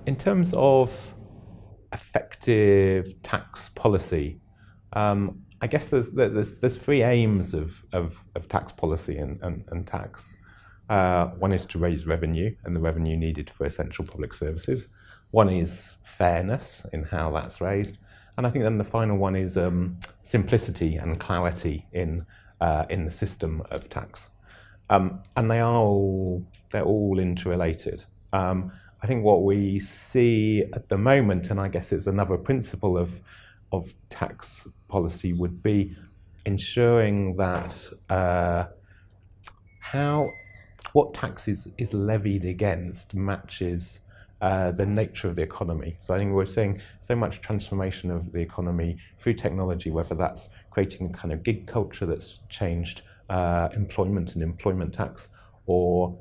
In terms of effective tax policy, I guess there's three aims of tax policy and tax. One is to raise revenue and the revenue needed for essential public services. One is fairness in how that's raised. And I think then the final one is simplicity and clarity in the system of tax. And they're all interrelated. I think what we see at the moment, and I guess it's another principle of tax policy, would be ensuring that what tax is levied against matches the nature of the economy. So I think we're seeing so much transformation of the economy through technology, whether that's creating a kind of gig culture that's changed employment and employment tax, or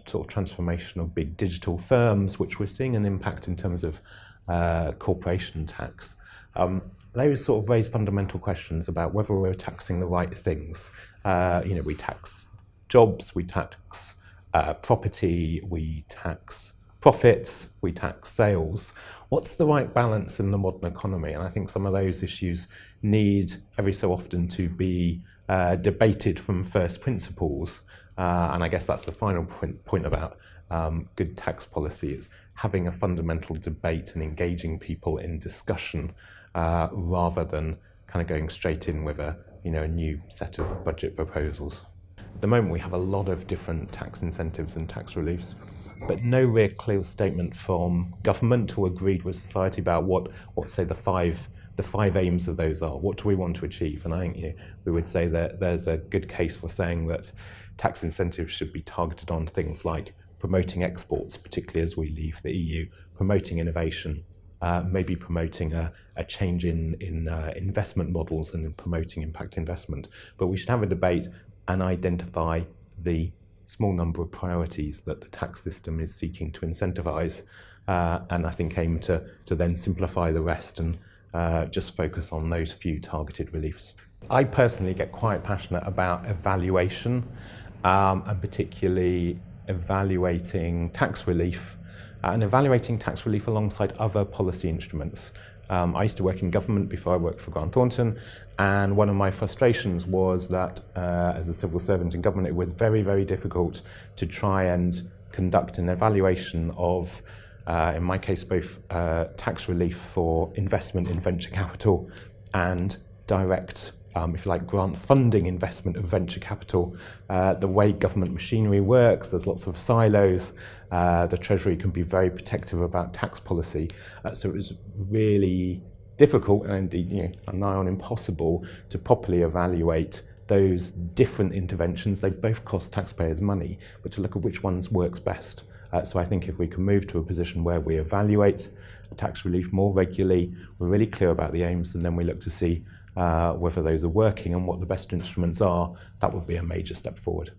sort of transformation of big digital firms, which we're seeing an impact in terms of corporation tax. Those sort of raise fundamental questions about whether we're taxing the right things. We tax jobs, we tax property, we tax profits, we tax sales. What's the right balance in the modern economy? And I think some of those issues need every so often to be debated from first principles. And I guess that's the final point about good tax policy, is having a fundamental debate and engaging people in discussion rather than kind of going straight in with a new set of budget proposals. At the moment we have a lot of different tax incentives and tax reliefs, but no real clear statement from government or agreed with society about what say the five aims of those are. What do we want to achieve? And I think we would say that there's a good case for saying that tax incentives should be targeted on things like promoting exports, particularly as we leave the EU, promoting innovation, maybe promoting a change in investment models and promoting impact investment. But we should have a debate and identify the small number of priorities that the tax system is seeking to incentivise, and I think aim to then simplify the rest and just focus on those few targeted reliefs. I personally get quite passionate about evaluation, and particularly evaluating tax relief, and evaluating tax relief alongside other policy instruments. I used to work in government before I worked for Grant Thornton, and one of my frustrations was that as a civil servant in government, it was very, very difficult to try and conduct an evaluation of, in my case, both tax relief for investment in venture capital and direct, if you like, grant funding investment of venture capital. The way government machinery works, there's lots of silos. The Treasury can be very protective about tax policy. So it was really difficult and indeed nigh on impossible to properly evaluate those different interventions. They both cost taxpayers money, but to look at which ones works best. So I think if we can move to a position where we evaluate tax relief more regularly, we're really clear about the aims, and then we look to see whether those are working and what the best instruments are, that would be a major step forward.